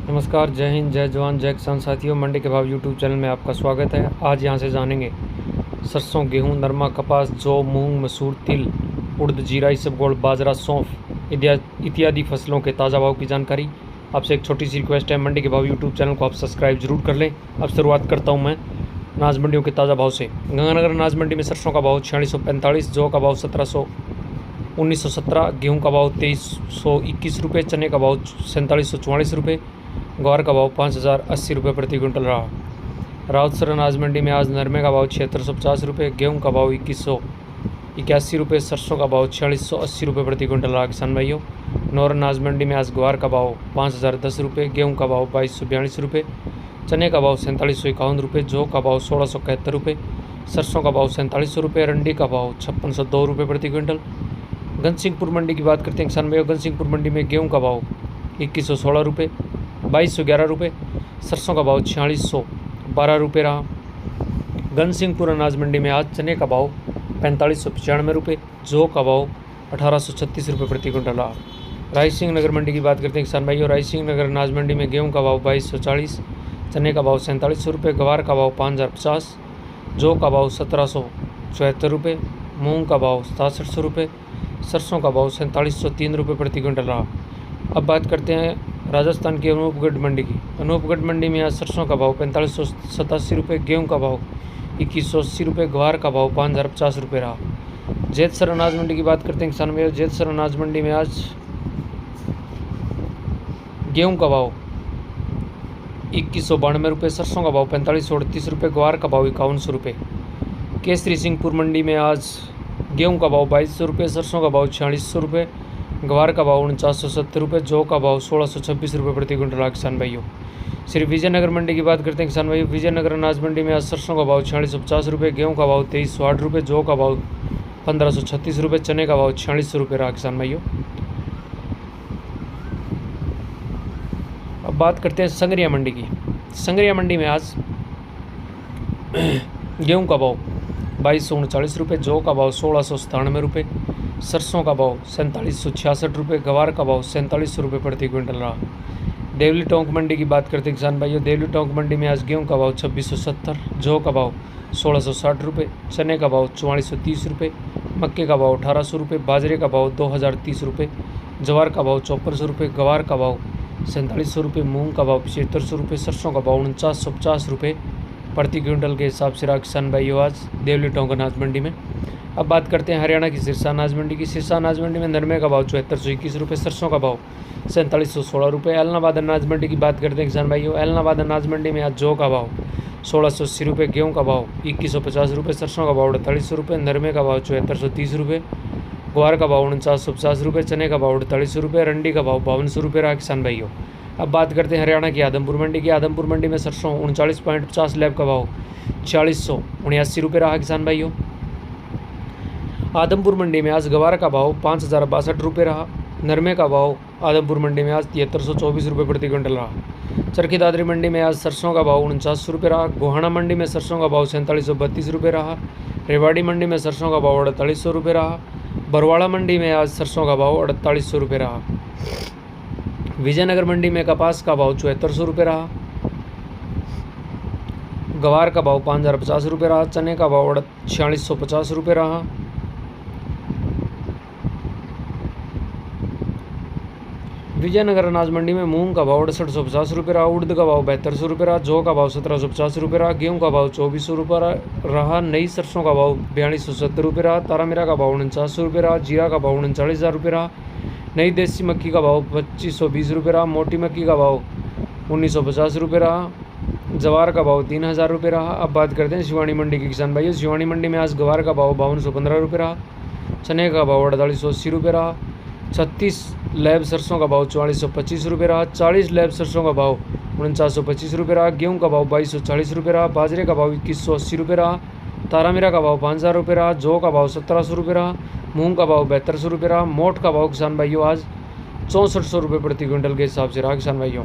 नमस्कार, जय हिंद, जय जवान, जय किसान साथियों। मंडी के भाव यूट्यूब चैनल में आपका स्वागत है। आज यहाँ से जानेंगे सरसों, गेहूं, नरमा, कपास, जौ, मूंग, मसूर, तिल, उड़द, जीरा, इसबगोल, बाजरा, सौंफ इत्यादि फसलों के ताज़ा भाव की जानकारी। आपसे एक छोटी सी रिक्वेस्ट है, मंडी के भाव यूट्यूब चैनल को आप सब्सक्राइब जरूर कर लें। अब शुरुआत करता हूँ मैं अनाज मंडियों के ताज़ा भाव से। गंगानगर अनाज मंडी में सरसों का भाव 4645, जौ का भाव 1917, गेहूं का भाव 2321 रुपये, चने का भाव 4744 रुपये, ग्वार का भाव 5080 रुपये प्रति क्विंटल रहा। राउतसर अनाज मंडी में आज नरमे का भाव 7650 रुपये, गेहूं का भाव 2181 रुपये, सरसों का भाव 4680 रुपये प्रति क्विंटल रहा। किसान भाइयों, नौर अनाज मंडी में आज ग्वार का भाव 5010 रुपये, गेहूं का भाव 2242 रुपये, चने का भाव 4751 रुपये, जौ का भाव 1671 रुपये, सरसों का भाव 4700 रुपये, रंडी का भाव 5602 रुपये प्रति क्विंटल। घनसिंहपुर मंडी की बात करते हैं किसान भाइयों। घनसिंहपुर मंडी में गेहूं का भाव 2116 रुपये, 2211 रुपये, सरसों का भाव 4612 रुपये रहा। घनसिंहपुर अनाज मंडी में आज चने का भाव 4595 रुपये, जौ का भाव 1836 रुपये प्रति क्विंटल रहा। रायसिंह नगर मंडी की बात करते हैं किसान भाइयों। रायसिंह नगर अनाज मंडी में गेहूं का भाव 2240, चने का भाव 4700 रुपये, गवार का भाव 5050, जौ का भाव 1774 रुपये, मूंग का भाव 6700 रुपये, सरसों का भाव 4703 रुपये प्रति क्विंटल रहा। अब बात करते हैं राजस्थान की अनूपगढ़ मंडी की। अनूपगढ़ मंडी में आज सरसों का भाव 4587 रुपये, गेहूं का भाव 2180 रुपये, ग्वार का भाव 5050 रुपये रहा। जेतसर अनाज मंडी की बात करते हैं किसान भाइयों। जेतसर अनाज मंडी में आज गेहूं का भाव 2192 रुपये, सरसों का भाव 4538 रुपये, ग्वार का भाव 5100 रुपये। केसरी सिंहपुर मंडी में आज गेहूं का भाव 2200 रुपये, सरसों का भाव 4600 रुपये, ग्वार का भाव 4970 रुपये, जौ का भाव 1626 रुपये प्रति क्विंटल रहा। किसान भाइयों, श्री विजयनगर मंडी की बात करते हैं किसान भाइयों। विजयनगर अनाज मंडी में आज सरसों का भाव 4650 रुपये, गेहूं का भाव 2308 रुपये, जौ का भाव 1536 रुपये, चने का भाव 4600 रुपये रहा। किसान भाइयों, अब बात करते हैं संगरिया मंडी की। संगरिया मंडी में आज गेहूं का भाव 2239 रुपये, जौ का भाव 1697 रुपये, सरसों का भाव 4766 रुपये, गवार का भाव 4700 रुपये प्रति क्विंटल रहा। देवली टोंक मंडी की बात करते हैं किसान भाइयों। देवली टोंक मंडी में आज गेहूं का भाव 2670, जौ का भाव 1660 रुपये, चने का भाव 4430 रुपये, मक्के का भाव 1800 रुपये, बाजरे का भाव 2030 रुपये, जवार का भाव 5400 रुपये, गवार का भाव 4700 रुपये, मूंग का भाव 7500 रुपये, सरसों का भाव 4950 रुपये प्रति क्विंटल के हिसाब से रहा। किसान भाइयों, आज देवली टोंक अनाज मंडी में। अब बात करते हैं हरियाणा की सिरसा अनाज मंडी की। सिरसा अनाज मंडी में नरमे का भाव 7421 रुपये, सरसों का भाव 4716 रुपये। एलनाबाद अनाज मंडी की बात करते हैं किसान भाइयों। एलनाबाद अनाज मंडी में आज जौ का भाव 1680 रुपये, गेहूं का भाव 2150 रुपये, सरसों का भाव 4800 रुपये, नरमे का भाव 7430 रुपये, ग्वार का भाव 4950 रुपये, चने का भाव 4800 रुपये, रंडी का भाव 5200 रुपये रहा। किसान भाइयों, अब बात करते हैं हरियाणा की आदमपुर मंडी की। आदमपुर मंडी में सरसों 39.50 लैब का भाव 4679 रुपये रहा। किसान भाइयों, आदमपुर मंडी में आज गवार का भाव 5062 रुपये रहा। नरमे का भाव आदमपुर मंडी में आज 7324 रुपये प्रति क्विंटल रहा। चरखी दादरी मंडी में आज सरसों का भाव 4900 रुपये रहा। गोहाना मंडी में सरसों का भाव 4732 रुपये रहा। रेवाड़ी मंडी में सरसों का भाव 4800 रुपये रहा। बरवाड़ा मंडी में आज सरसों का भाव 4800 रुपये रहा। विजयनगर मंडी में कपास का भाव 7400 रुपये रहा। गवार का भाव 5050 रुपये रहा। चने का भाव 4650 रुपये रहा। विजयनगर अनाज मंडी में मूंग का भाव 6850 रुपये रहा। उड़द का भाव 7200 रुपये रहा। जौ का भाव 1750 रुपये रहा। गेहूं का भाव 2400 रुपये रहा। नई सरसों का भाव 4270 रुपये रहा। तारामीरा का भाव 4900 रुपये रहा। जीरा का भाव 39,000 रुपये रहा। नई देसी मक्की का भाव 2520 रुपये रहा। मोटी मक्की का भाव 1950 रुपये रहा। जवार का भाव 3000 रुपये रहा। अब बात करते हैं शिवानी मंडी की किसान भाइयों। शिवानी मंडी में आज गवार का भाव 5215 रुपये रहा। चने का भाव 4880 रुपये रहा। 36 लैब सरसों का भाव 4425 रुपये रहा। 40 लैब सरसों का भाव 4925 रुपये रहा। गेहूं का भाव 2240 रुपये रहा। बाजरे का भाव 2180 रुपये रहा। तारामीरा का भाव 5000 रुपये रहा। जौ का भाव 1700 रुपये रहा। मूंग का भाव 7200 रुपये रहा। मोट का भाव किसान भाइयों आज 6400 रुपये प्रति क्विंटल के हिसाब से रहा। किसान भाइयों,